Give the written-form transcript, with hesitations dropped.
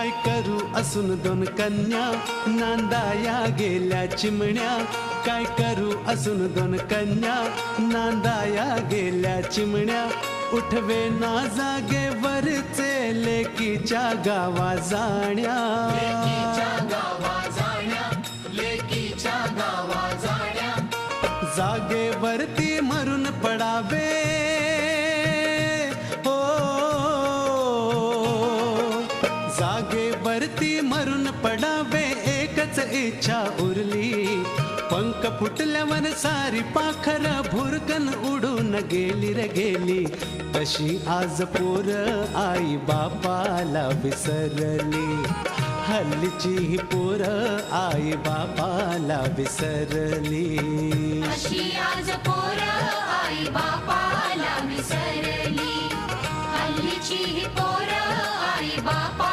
काय करू असून दोन कन्या, नांदाया गेल्या चिमण्या. काय करू असून दोन कन्या, नांदाया गेल्या चिमण्या. उठवे ना जागेवरचे लेकीच्या गावा जाण्या. जागेवरती मरून पडावे हो, जागेवरती मरून पडावे एकच इच्छा उरली. पंख फुटल्यावर सारी पाखर भुरकन उडून गेली रे गेली. तशी आज पोर आई बापाला विसरली. हल्लीची ही पोर आई बापाला विसरली. अशी आज पोर आई बापाला विसरली. हल्लीची ही पोर आई बापा